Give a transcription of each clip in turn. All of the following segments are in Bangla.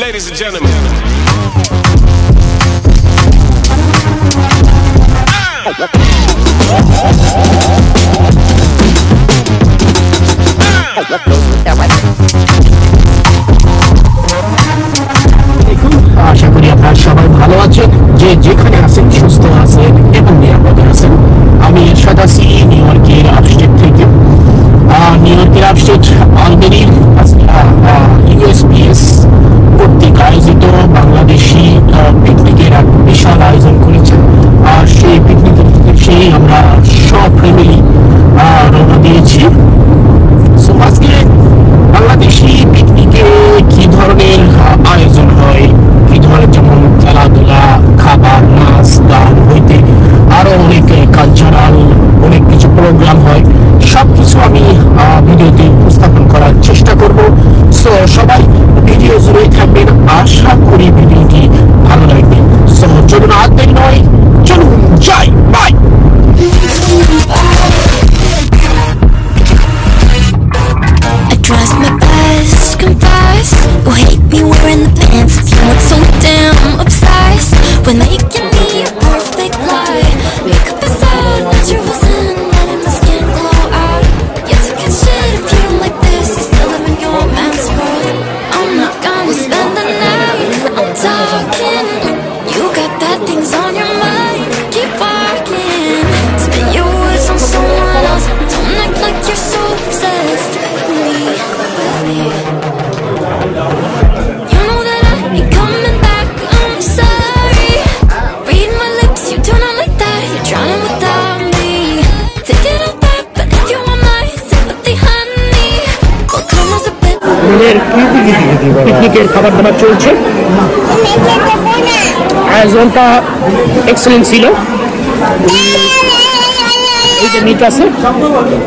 Ladies and gentlemen. আশা করি আপনারা সবাই ভালো আছেন, যে যেখানে আছেন সুস্থ আছেন এবং নিরাপদে আছেন। আমি এরশাদ আছি নিউ ইয়র্কের আপস্টেট থেকে। নিউ ইয়র্কের আপস্টেট আলবেনির ইউএসপিএস কর্তৃক আয়োজিত বাংলাদেশি পিকনিকের এক বিশাল আয়োজন করেছে। আর সেই পিকনিকের সেই আমরা সব ফ্যামিলি রওনা দিয়েছি। সো আজকে বাংলাদেশি পিকনিকে কি ধরনের আয়োজন হয়, কি ধরনের যেমন খেলাধুলা, খাবার, নাচ, গান হইতে আরো অনেক কালচারাল অনেক কিছু প্রোগ্রাম হয়, সবকিছু আমি ভিডিওতে উপস্থাপন করার চেষ্টা করব। সো সবাই ভিডিও জুড়ে থাকবেন, আশা করি ভিডিওটি ভালো লাগবে। সো চলুন আর দেরি নয়, চলুন যাই, by. Trust my best, confess. You hate me wearing the pants. You look so damn obsessed with making me a perfect lie. Makeup is out, natural sin, letting my skin glow out. You took a shit if you like this. You still live in your man's world. I'm not gonna spend the night. I'm talking. You got bad things on your mind. Keep barking. Spend your words on someone else. Don't act like you're so obsessed with me. You know that I ain't coming back, I'm sorry. Read my lips, you do not like that. You're drowning without me. Take it all back, but if you want my sympathy, honey, well, come as a bit. পিকনিকের খাবার দাবার চলছে, আয়োজনটা এক্সেলেন্ট ছিল। এই যে মিট আছে,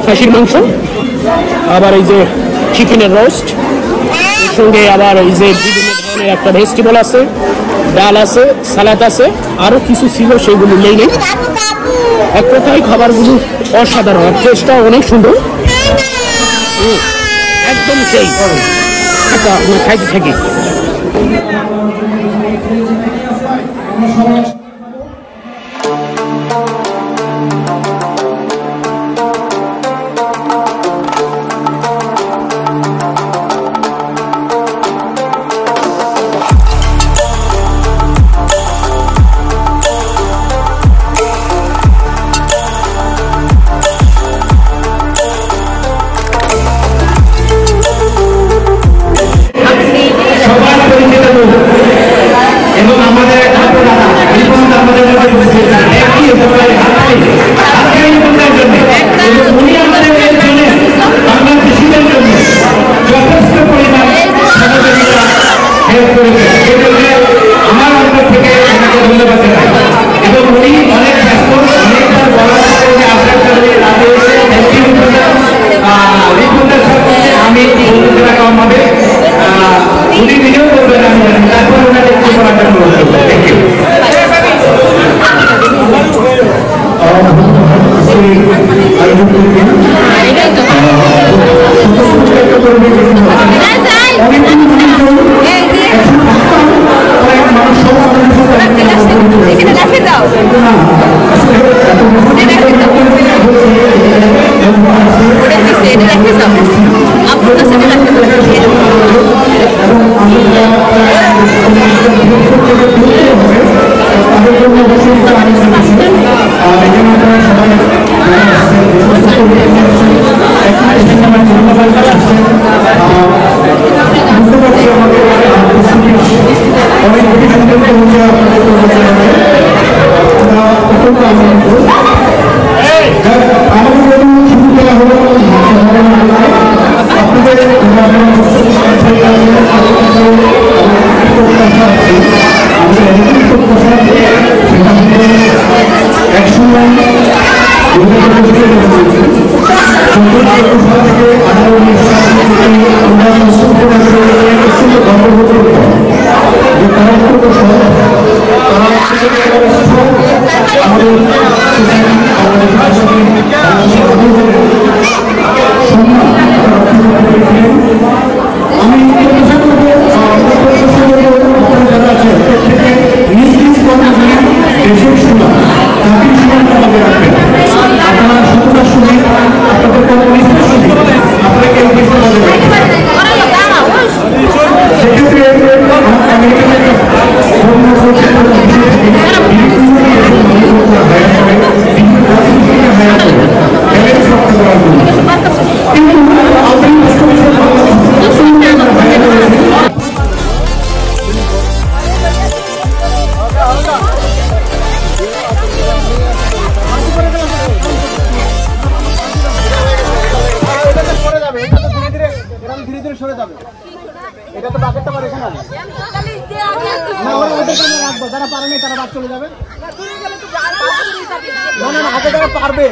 খাসির মাংস, আবার এই যে চিকেনের রোস্ট, এর সঙ্গে আবার এই যে বিভিন্ন ধরনের একটা ভেজিটেবল আছে, ডাল আছে, সালাদ আছে, আরো কিছু ছিল সেগুলো নেই। এক কথায় খাবারগুলো অসাধারণ, টেস্টটা অনেক সুন্দর, একদম সেই খাইতে থাকি। এবং আমাদের আমি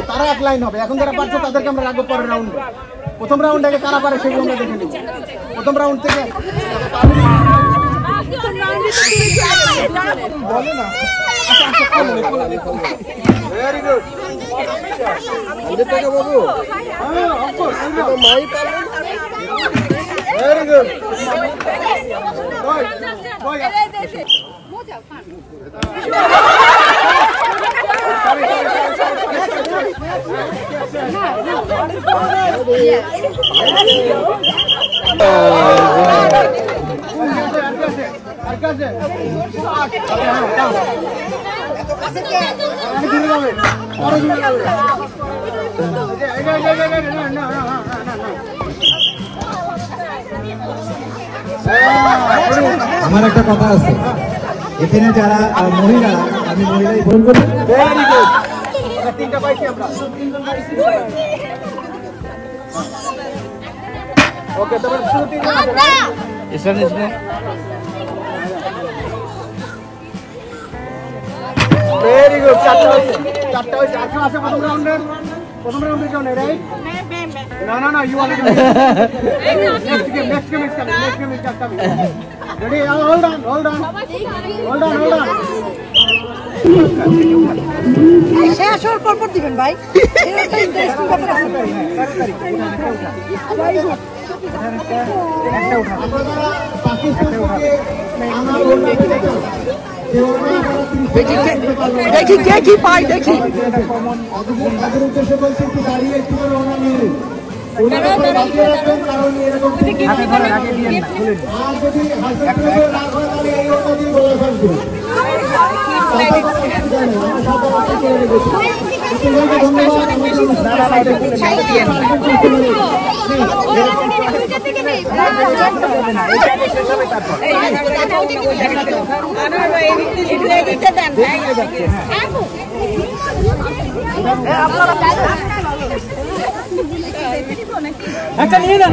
তারা এক লাইন হবে। এখন যারা পারছে তাদেরকে আমরা রাখবো পরের রাউন্ডে। প্রথম রাউন্ড আগে কারা পারে সেগুলো আমরা দেখে নিব। প্রথম রাউন্ড থেকে বলে না। Very good. আমাদের থেকে বাবু। হ্যাঁ, অফকোর্স। তো মাই পারবেন। Very good. বয় মজা ফান। আমার একটা কথা আছে, এখানে যারা মহিলা, আমি মহিলাই ফোন করি। তিনটা পাইছি আমরা। ওকে, তবে শুরুতেই ভেরি গুড। চারটা হয়েছে। আচ্ছা আছে প্রথম রাউন্ডের কেউ নেই, রাইট? না you already next game is coming. Ready? Hold on. শেষ হওয়ার পর দিবেন ভাই। এটা ইন্টারেস্টিং ব্যাপার আছে। দেখি কে কি পাই, দেখি। একটা নিয়ে যান।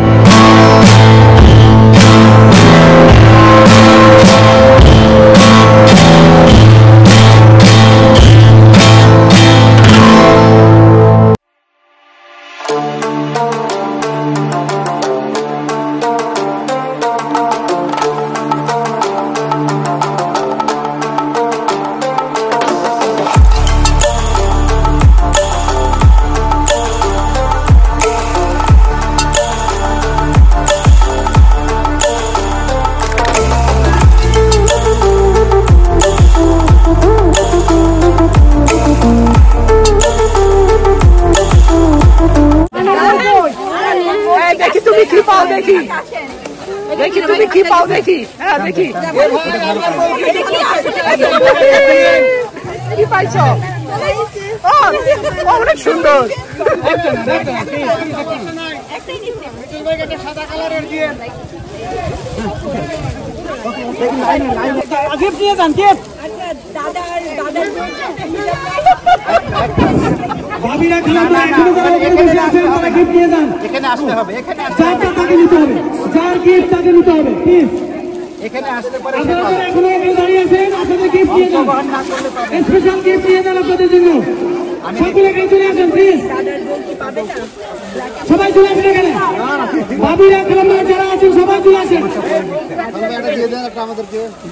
দেখি তুমি কি পাও, দেখি। হ্যাঁ, দেখি কি পাইছো। অনেক সুন্দর। সাদা কালারের দিয়ে গিফট নিয়ে যান। গিফট ভাবিরা খেলা এখনো যারা এখানে বসে আছেন তারা গিফট নিয়ে যান। এখানে আসতে হবে। তাকে নিতে হবে। যার গিফট তাকে নিতে হবে, প্লিজ। এখানে আসতে পারে। আপনারা এখনো এখানে দাঁড়িয়ে আছেন, আপনাদের গিফট নিয়ে যান। স্পেশাল গিফট নিয়ে যান আপনাদের জন্য। সকলে এখানে চলে আসেন, প্লিজ। সবাই চলে আসেন এখানে। ভাবিরা খেলা যারা আছেন সবাই চলে আসেন।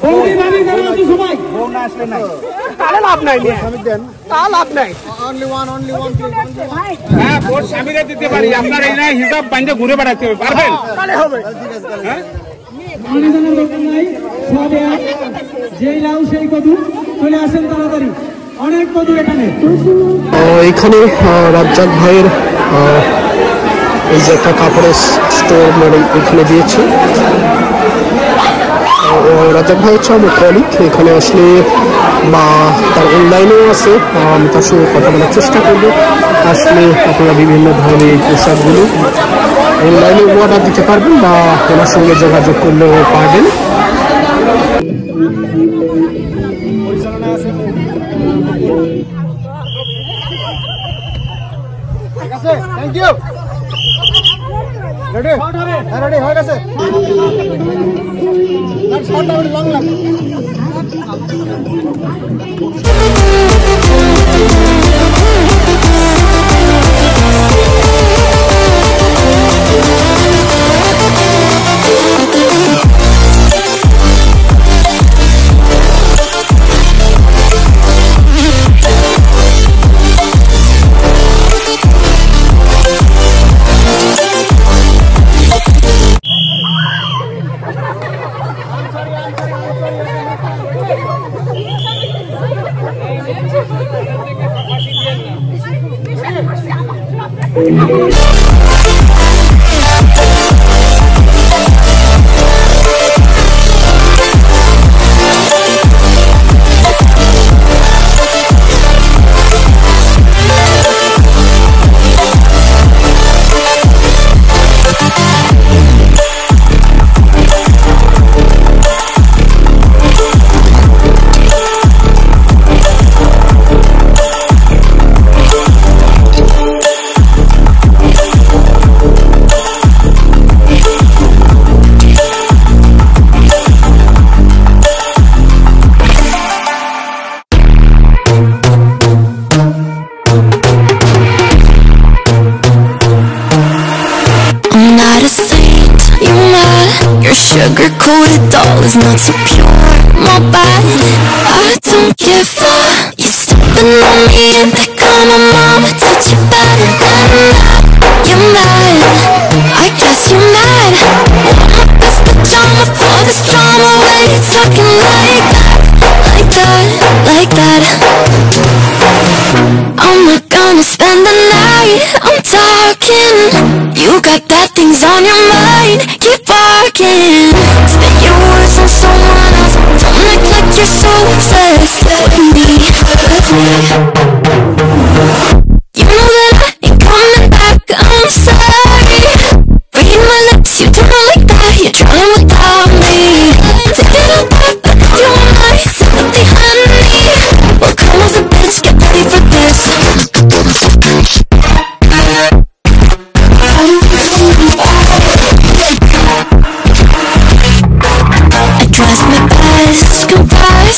বৌদি ভাবি যারা আছেন সবাই। তাহলে লাভ নাই, তা লাভ নাই। হ্যাঁ, ভোট স্বামীরা দিতে পারি। আপনার এই নাই হিসাব বান্ধে ঘুরে বেড়াতে হবে, পারবেন? তাহলে হবে। যেই লাউ সেই কদু, চলে আসেন তাড়াতাড়ি। অনেক কদু এখানে। এখানে রাজ্জাক ভাইয়ের এই যে একটা কাপড়ের স্টোর মানে এখানে দিয়েছে। রাজ্জাক ভাই হচ্ছে আমার কলিগ, এখানে আসলে বা তার অনলাইনেও আছে, আমি তার সঙ্গে কথা বলার চেষ্টা করবো। আসলে আপনারা বিভিন্ন ধরনের এই পোশাকগুলো অনলাইনে অর্ডার দিতে পারবেন বা ওনার সঙ্গে যোগাযোগ করলেও পারবেন। Thank you. রেডি রেডি হয়ে গেছে। লং লাগবে। Sugar-coated doll is not so pure, my bad. I don't give a you stepping on me and that kind of mama touch you better than that. You're mad, I guess you're mad. Want my best pajama for this drama? Why you talking like that, like that, like that? I'm not gonna spend the night, I'm talking. You got bad things on your mind, keep barking. Spit your words on someone else, don't act like you're so obsessed with me, with me. You know that I ain't coming back, I'm sorry. Read my lips, you do not like that, you're trying without me. Take it all back, but if you want my sympathy, honey, well come on, bitch, get ready for this.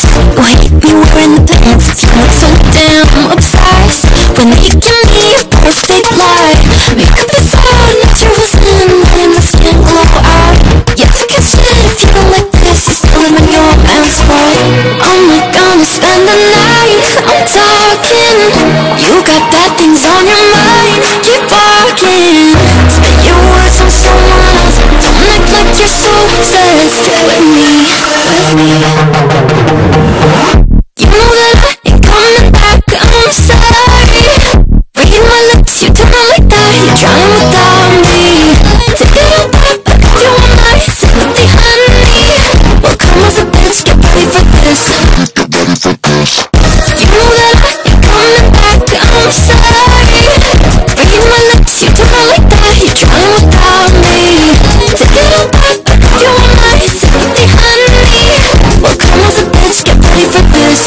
You hate me wearing the pants, you look so damn obsessed with making me a perfect lie. Makeup is on, nature was in, letting the skin glow out. Yeah, I get shit if you don't like this, you're still in your man's world. I'm not gonna spend the night, I'm talking. You got bad things on your mind, keep barking. Spit your words on someone else, don't act like you're so obsessed with me, with me. You know that I ain't coming back, I'm sorry. Read my lips, you do not like that, you're trying without me. Take it all back, but if you want my sympathy, honey, well come on, bitch, get ready for this. You know that I ain't coming back, I'm sorry. Read my lips, you do not like that, you're trying without me. Take it all back, but if you want my sympathy, honey, well come on, bitch, get ready for this.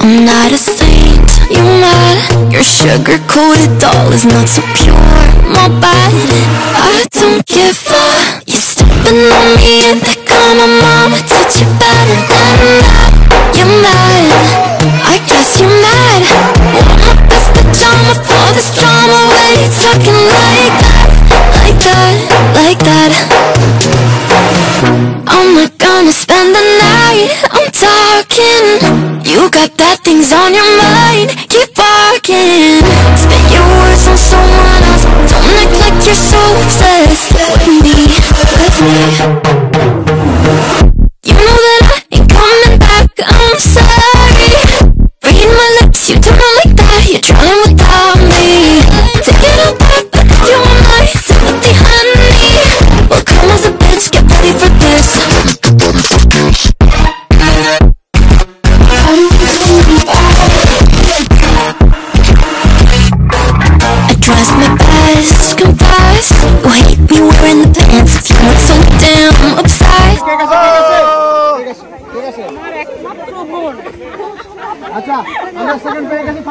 I'm not a saint, you're mad. Your sugar-coated doll is not so pure, my bad. I don't give a you stepping on me and that kind of mama touch you better than that. You're mad, I guess you're mad. Want my best pajama for this drama? Why you talking like that, like that, like that? I'm not gonna spend the night, I'm talking. You got bad things on your mind, keep barking. Spit your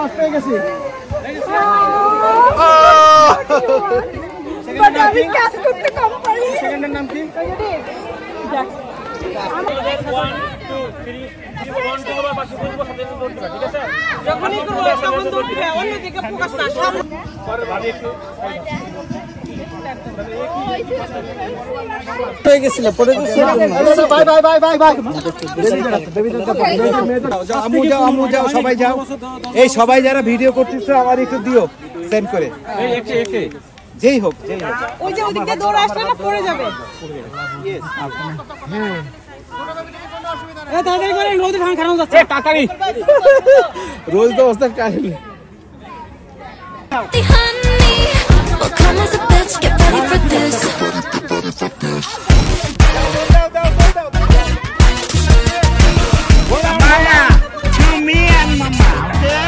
first পেয়ে গেছি। আমি কাজ করতে কম পারি। সেকেন্ডের নাম কি? যখনই করবো তখন দৌড় দিবে, অন্যদিকে ফোকাস না। হয়ে গেছিল পরে bye bye bye bye bye. আমু যাও, আমু যাও, সবাই যাও। এই সবাই যারা ভিডিও করতেছো আমার একটু দিও সেন্ড করে। যেই হোক যেই হোক। ওই যে ওদিকে দৌড় আসলে না পড়ে যাবে। এ তাড়াতাড়ি করে নদীর ধান খারাপ যাচ্ছে। তাড়াতাড়ি রোজ তো অবস্থা কাহিনী। Honey, well come as a bitch, get ready for this. Mama, to me and mama, okay?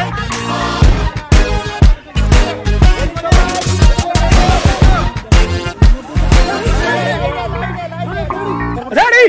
Ready?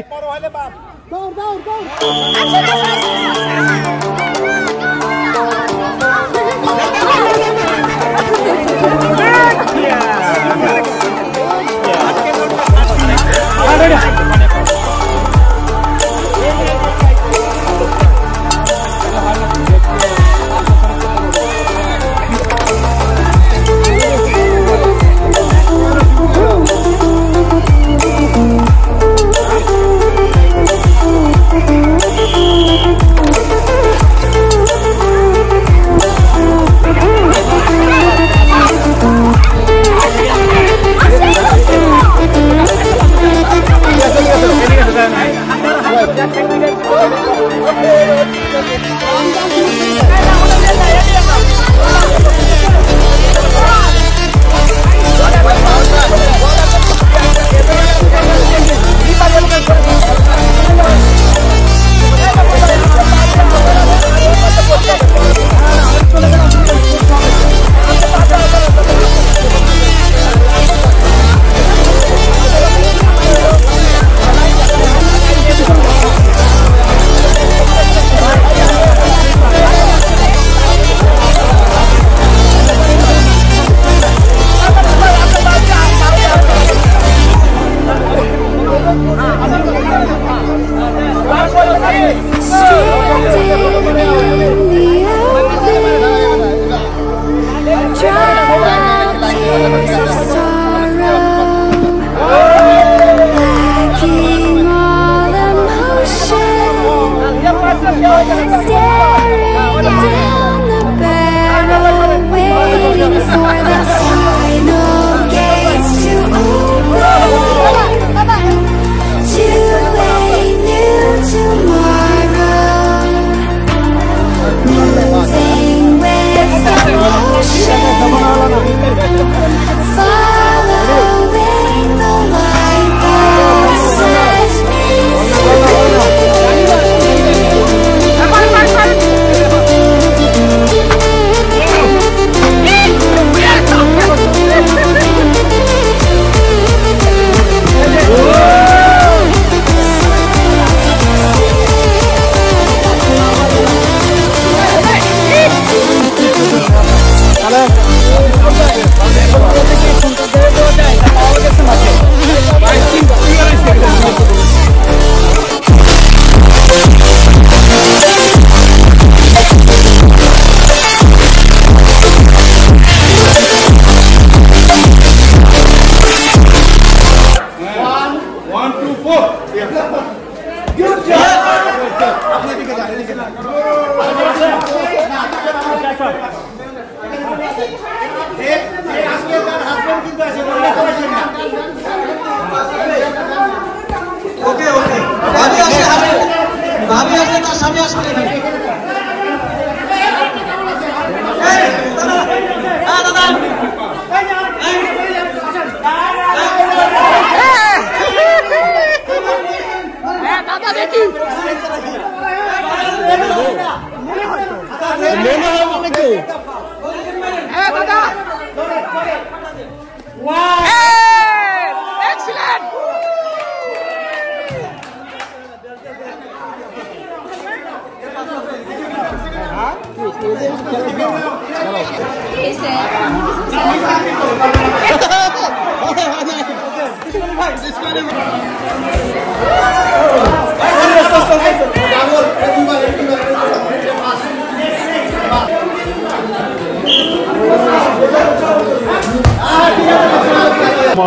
Excellent!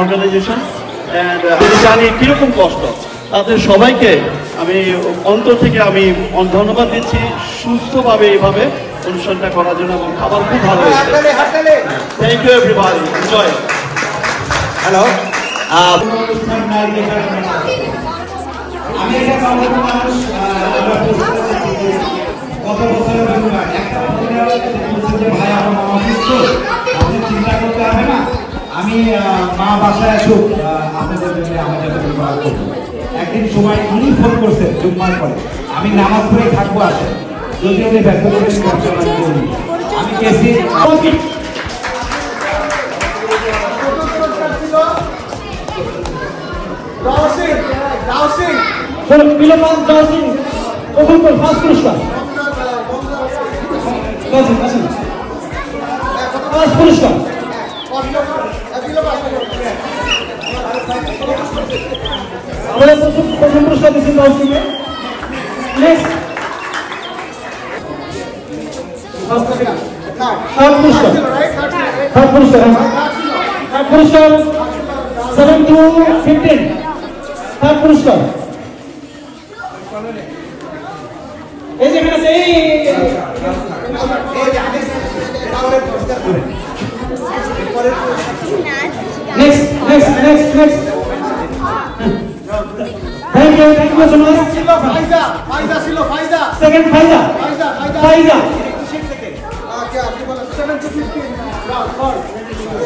Organisation আমি জানি কিরকম কষ্ট তাদের সবাইকে আমি অন্তর থেকে আমি ধন্যবাদ দিচ্ছি সুস্থভাবে এইভাবে অনুষ্ঠানটা করার জন্য এবং খাবার খুব ভালো হয়েছে thank you everybody enjoy hello আমি এটা মানুষ কত বছরের ভাই আমার মামা অসুস্থ আপনি চিন্তা করতে হবে না আমি মা বাসায় আসুক আপনাদের জন্য আমাদের ব্যবহার করবো একদিন সময় উনি ফোন করছেন জুম্মার পরে আমি নামাজ পড়ে থাকবো আসে যদি উনি ব্যস্ত আমি গেছি পুরস্কার আমরা প্রথম পুরস্কার দিচ্ছি দর্শকে নেক্সট পুরস্কার 7 to 15 থার্ড পুরস্কার এই যেখানে আছে next thank you so much second Faiza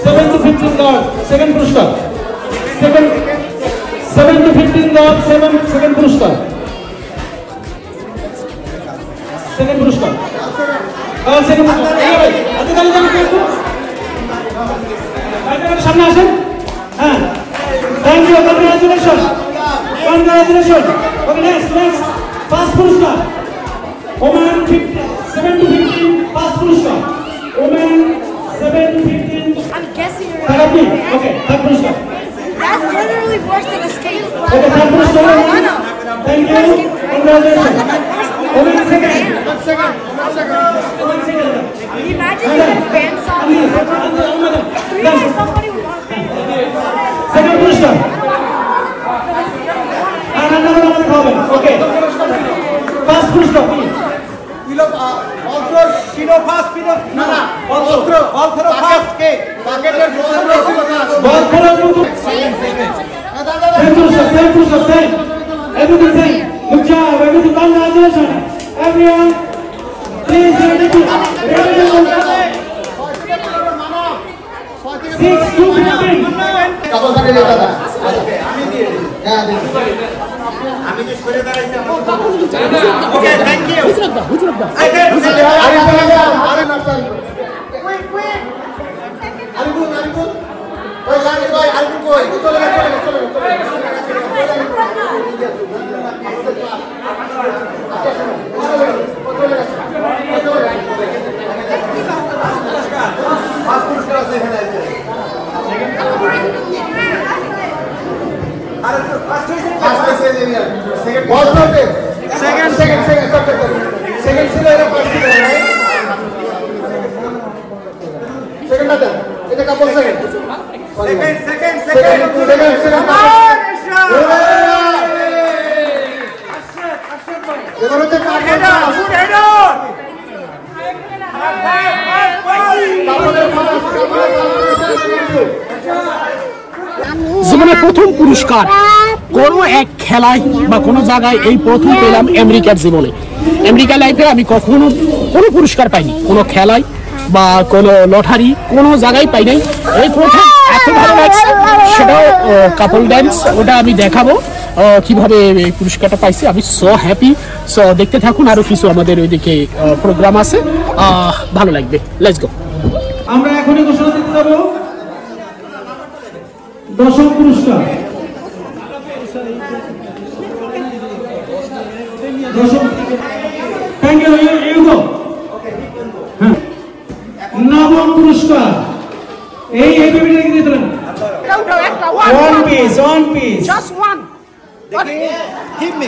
7 to 15 God second puruskar 7 to 15 God second puruskar second puruskar second সামনে আসেন হ্যাঁ thank you congratulation okay next first পুরস্কার ওমেন 7 to 15 ফার্স্ট পুরস্কার women 7 to 15 I'm guessing you're therapy okay third puruskar that's literally worse than escape okay third puruskar thank you congratulations women second imagine you had a fan song somebody would want to second puruskar okay first puruskar everything good job everything congratulations everyone please ready to 6 to 15 Okay, thank you. জীবনে প্রথম পুরস্কার কোনো এক খেলায় বা কোনো জায়গায় এই প্রথম পেলাম আমেরিকার জীবনে। আমেরিকা লাইফে আমি কখনো কোনো পুরস্কার পাইনি, কোনো খেলায় বা কোনো লটারি কোনো জায়গায় পাই নাই, এই প্রথম এত ভালো লাগছে। সেটাও কাপল ড্যান্স, ওটা আমি দেখাবো কিভাবে এই পুরস্কারটা পাইছি। আমি সো হ্যাপি। সো দেখতে থাকুন, আরো কিছু আমাদের ওইদিকে প্রোগ্রাম আছে, ভালো লাগবে। Let's go. আমরা এখনই ঘোষণা দিতে যাবো দশম পুরস্কার। Thank you. নবম পুরস্কার এই বেবিটাকে দিয়ে দিলেন। One piece. Just one.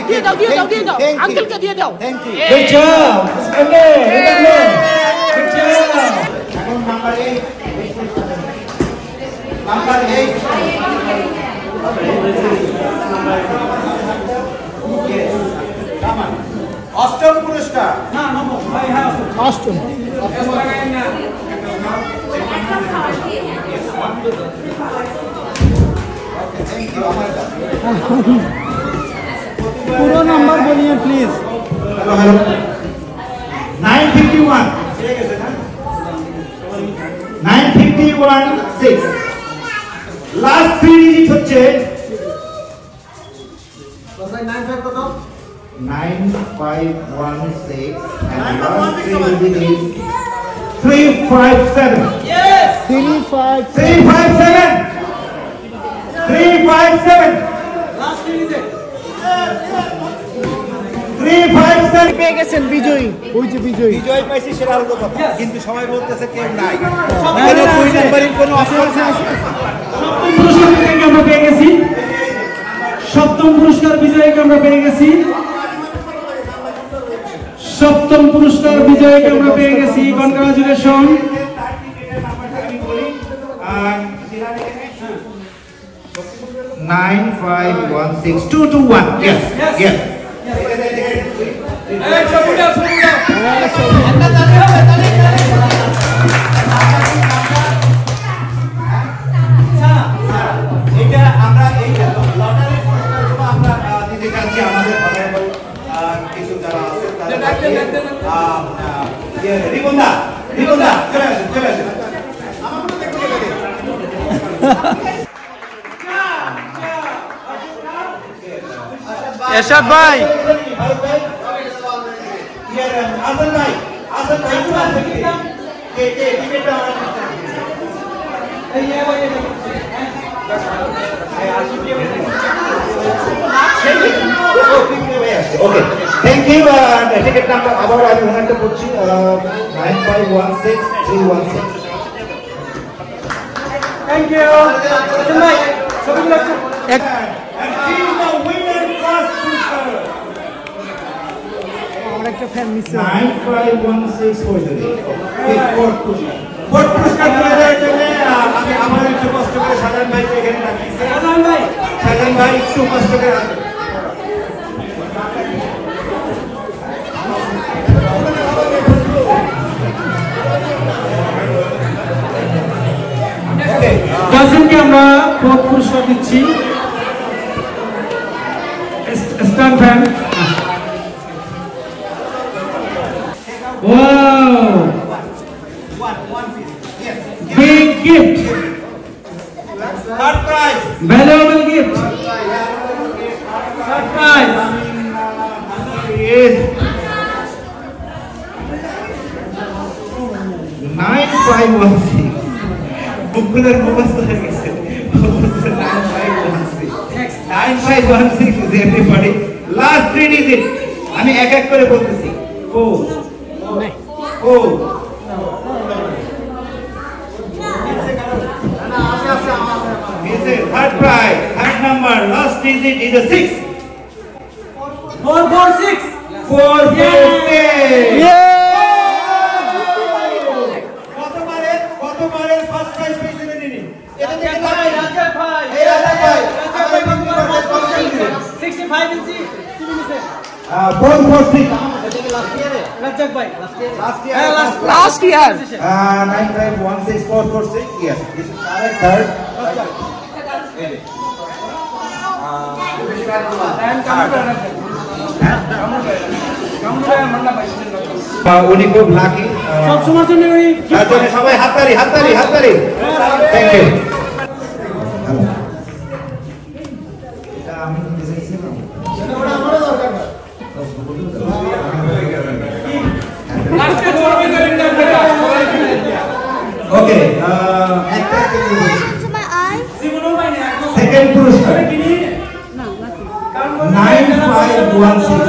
দিয়ে দাও। আঙ্কেলকে দিয়ে দাও। Good job. Okay. Good job. Number 8. অষ্টম পুরস্কার অষ্টম পুরো নাম্বার বলিए প্লিজ 951 6 লাস্ট 3 ডিজিট হচ্ছে 9516 and last 3 digit is 357 yes 357 last digit 357 পেয়ে গেছেন বিজয়ী ওই যে বিজয়ী বিজয় পাইছি সেটা আলাদা কথা কিন্তু সবাই বলতেছে কেউ নাই কোনো দুই নাম্বারের কোনো অপশন আছে পুরস্কার বিজয়ীকে আমরা পেয়ে গেছি সপ্তম পুরস্কার বিজয়ীকে আমরা পেয়ে গেছি সপ্তম পুরস্কার বিজয়ীকে আমরা পেয়ে গেছি কনগ্রাচুলেশন 9516221 yes yes এটা আমরা এই লটারি পুরস্কারগুলো আমরা দিতে যাচ্ছি আমাদের অনারেবল কিছু যারা আছে তাদের রিবন্দা চলে আসেন এরশাদ ভাই আসান ভাই একটু আসেন কে টিকেটটা okay thank you ticket number আবার আমি ওনারটা বলছি 9516316 থ্যাংক ইউ ভাই সবগুলো এক আমরা একটা ফ্যান মিস 9516 হয়ে যাবে ফোর্থ পুরস্কার তুলে দেওয়ার জন্য আমি আমার একটু কষ্ট করে সাধারণ ভাইকে এখানে রাখি সাধারণ ভাই একটু কষ্ট করে রাখবেন কাজিনকে আমরা ফোর্থ পুরস্কার দিচ্ছি stand fan wow big gift third prize valuable gift third prize is 9516 বুকুলের মুখস্থ হয়ে গেছে 9516 is everybody last 3 digit আমি এক এক করে বলতেছি 4 third prize third number last digit is a 6 446 446 ইয়ে কতবারের ফার্স্ট প্রাইজ পেয়েছিলেন ইনি এটা থেকে রাজ্জাক ভাই এই রাজা ভাই 65 ইঞ্চি টিভি নিছে 446 রাজ্জাক ভাই last year 9516446 yes this is correct third উনি খুব লাকি সব সময়ের জন্য উনি সবাই হাততালি থ্যাংক ইউ ওকে সেকেন্ড পুরস্কার 9516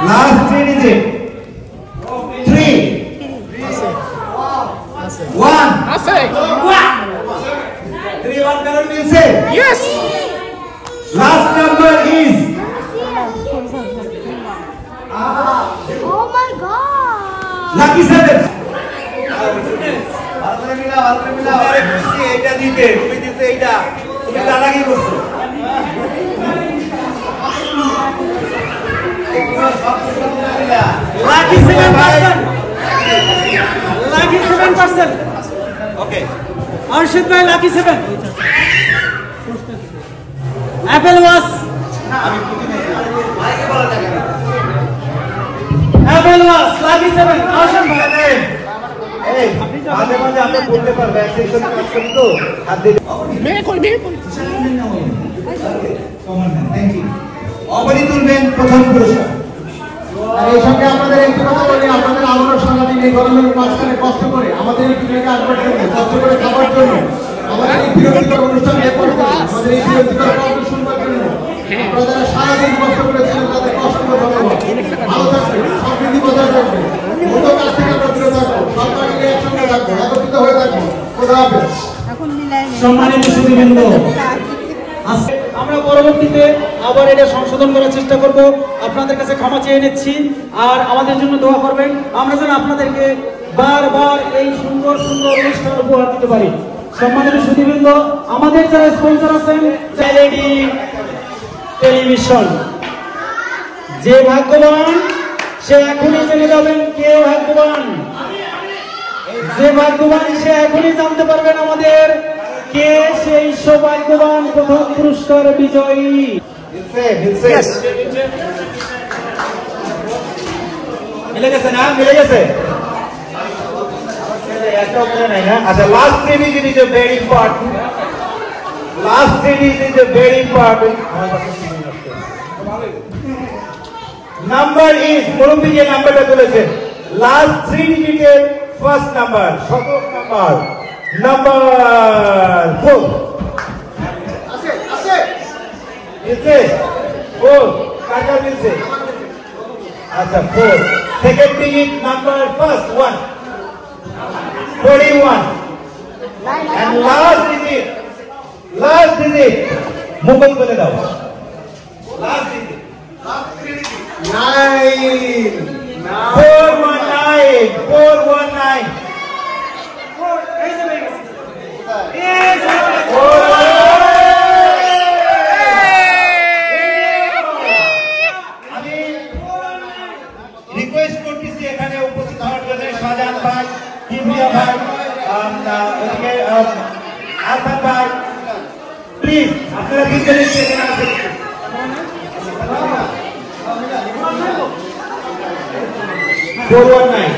last 3 digit 3 1 আছে 3 1 কারণ মিলছে yes last number is Oh my god! lucky 7 ভালো করে এইটা দিতে তুমি দিতে এইটা তুমি জানা কি করছো Lucky 7%. Lucky 7%. ওকে Arshid bhai, lucky 7. Apple Watch. Apple Watch, lucky 7. Arshid bhai. এই মাঝে মাঝে আমরা বলতে পারবো অ্যাক্সেশন কাজ করি তো আর দিলে অবনী তুলবেন প্রথম পুরস্কার আর এই সঙ্গে আপনাদের একটু কথা বলি, আপনাদের আলোর সারাদিন এই গরমের মাঝখানে কষ্ট করে আমাদের এই টিভিকে আসবার জন্য, কষ্ট করে খাবার জন্য, আমাদের এই বিরক্তিকর অনুষ্ঠান দেখবার জন্য, আমাদের এই বিরক্তিকর গল্প শুনবার জন্য আপনারা যারা সারাদিন কষ্ট করেছিলেন তাদের কষ্টকে ধন্যবাদ। ভালো থাকবেন, সমৃদ্ধি বজায় রাখবেন, মতো কাজ থেকে আমরা ফিরে থাকবো, সরকার মিলে একসঙ্গে থাকবো, একত্রিত হয়ে থাকবো। খোদা হাফেজ। সম্মানিত সুধীবৃন্দ, আমরা পরবর্তীতে আবার এটা সংশোধন করার চেষ্টা করব। আপনাদের কাছে ক্ষমা চেয়ে নিচ্ছি, আর আমাদের জন্য দোয়া করবেন আমরা যেন আপনাদেরকে বারবার এই সুন্দর সুন্দর অনুষ্ঠান উপহার দিতে পারি। সম্মানিত সুধীবৃন্দ, আমাদের যারা স্পন্সর আছেন এলইডি টেলিভিশন, যে ভাগ্যবান সে এখনই জেনে যাবেন কে ভাগ্যবান। যে ভাগ্যবান সে এখনই জানতে পারবেন আমাদের কে সেই সৌভাগ্যবান প্রথম পুরস্কার বিজয়ী। মিলে গেছে না? মিলে গেছে। আচ্ছা, last 3 digit is a very important. Last 3 digit is a very important. Number is মুরব্বী যে নাম্বারটা তুলেছেন, লাস্ট 3 digit এর ফার্স্ট নাম্বার, শতক নাম্বার, নাম্বার 4 আছে আছে আছে 4 কাটা মিলছে। আচ্ছা 4 second digit number first 1 41 and last digit মুকুল বলে দাও। লাস্ট digit 9 419 419 আমি রিকোয়েস্ট করতেছি এখানে উপস্থিত হওয়ার জন্য শাহজাহান ভাই, কিবরিয়া ভাই, ওদিকে আসাদ ভাই, প্লিজ আপনারা তিনজনে এখানে আসেন। 419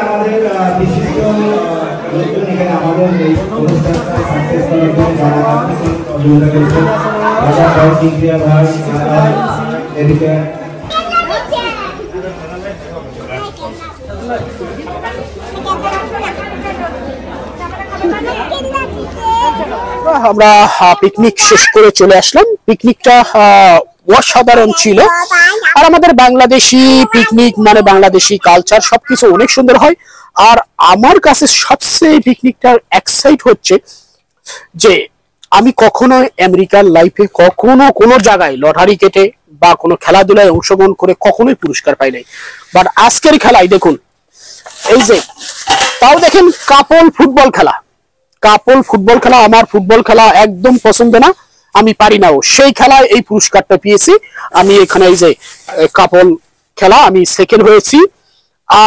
আমাদের বিশিষ্ট লোকজন এখানে আমাদের এই অনুষ্ঠানটা সাকসেস করার জন্য যারা সহযোগিতা করেছেন, ভাই কিবরিয়া ভাই, এদিকে আমরা পিকনিক শেষ করে চলে আসলাম। পিকনিকটা অসাধারণ ছিল, আর আমাদের বাংলাদেশি পিকনিক মানে বাংলাদেশি কালচার সবকিছু অনেক সুন্দর হয়। আর আমার কাছে সবচেয়ে পিকনিকটার এক্সাইট হচ্ছে যে আমি কখনো আমেরিকার লাইফে কখনো কোনো জায়গায় লটারি কেটে বা কোনো খেলাধুলায় অংশগ্রহণ করে কখনোই পুরস্কার পাই নাই। বাট আজকের খেলায় দেখুন, এই যে তাও দেখেন কাপল ফুটবল খেলা, কাপল ফুটবল খেলা, আমার ফুটবল খেলা একদম পছন্দ না, আমি পারি নাও, সেই খেলায় এই পুরস্কারটা পেয়েছি আমি। এখানে এই যে কাপল খেলা আমি সেকেন্ড হয়েছি।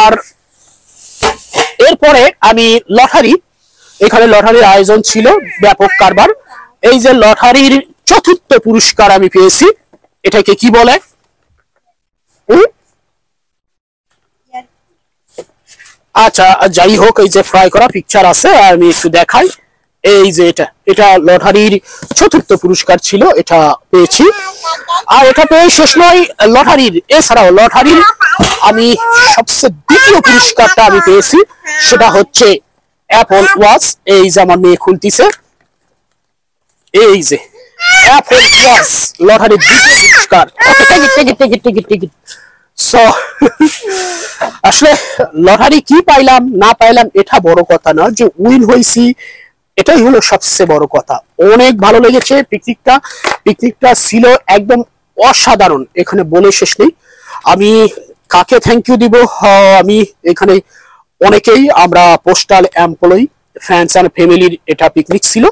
আর এরপরে আমি লটারি, এখানে লটারির আয়োজন ছিল, ব্যাপক কারবার। এই যে লটারির চতুর্থ পুরস্কার আমি পেয়েছি, এটাকে কি বলে? আচ্ছা যাই হোক, এই যে ফ্রাই করা পিকচার আছে, আমি একটু দেখাই। এই যে এটা লটারির চতুর্থ পুরস্কার ছিল, এটা পেয়েছি। আর এটা পেয়ে শেষ নয়, লটারির এছাড়াও লটারির আমি সবচেয়ে দ্বিতীয় পুরস্কারটা আমি পেয়েছি, সেটা হচ্ছে অ্যাপল ওয়াচ। এই যে আমার মেয়ে খুলতিছে, এই যে অ্যাপল ওয়াচ লটারির দ্বিতীয় পুরস্কার। টিকিট সো আসলে লটারি কি পাইলাম না পাইলাম এটা বড় কথা না, যে উইন হয়েছি এটাই হলো সবচেয়ে বড় কথা। অনেক ভালো লেগেছে পিকনিকটা ছিল একদম অসাধারণ, এখানে বলে শেষ নেই। আমি কাকে থ্যাংক ইউ দিব, আমি এখানে অনেকেই আমরা পোস্টাল এমপ্লয়ি ফ্রেন্ডস অ্যান্ড ফ্যামিলির এটা পিকনিক ছিল।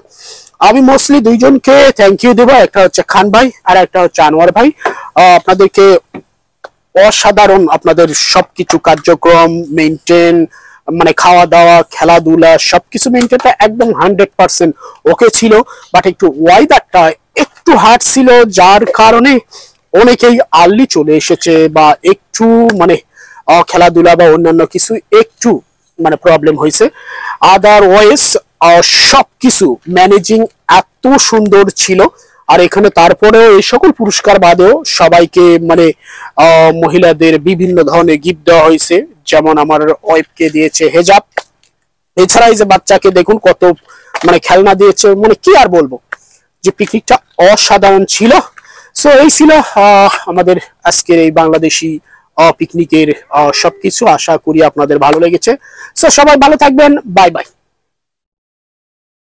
আমি মোস্টলি দুইজনকে থ্যাংক ইউ দেবো, একটা হচ্ছে খান ভাই আর একটা হচ্ছে আনোয়ার ভাই। আপনাদেরকে অসাধারণ আপনাদের সবকিছু কার্যক্রম মেনটেন, মানে খাওয়া দাওয়া খেলাধুলা সবকিছু মেনটেনটা একদম 100% ওকে ছিল। বাট একটু ওয়েদারটা একটু হার্ড ছিল, যার কারণে অনেকেই আর্লি চলে এসেছে বা একটু মানে খেলাধুলা বা অন্যান্য কিছু একটু মানে প্রবলেম হয়েছে। আদারওয়াইজ সবকিছু ম্যানেজিং এত সুন্দর ছিল। আর এখানে তারপরেও এই সকল পুরস্কার বাদেও সবাইকে মানে মহিলাদের বিভিন্ন ধরনের গিফট দেওয়া হয়েছে, যেমন আমার ওয়াইফকে দিয়েছে হেজাব। এছাড়া এই যে বাচ্চাকে দেখুন কত মানে খেলনা দিয়েছে, মানে কি আর বলবো যে পিকনিকটা অসাধারণ ছিল। সো এই ছিল আমাদের আজকের এই বাংলাদেশি পিকনিকের সবকিছু। আশা করি আপনাদের ভালো লেগেছে। সো সবাই ভালো থাকবেন, বাই বাই।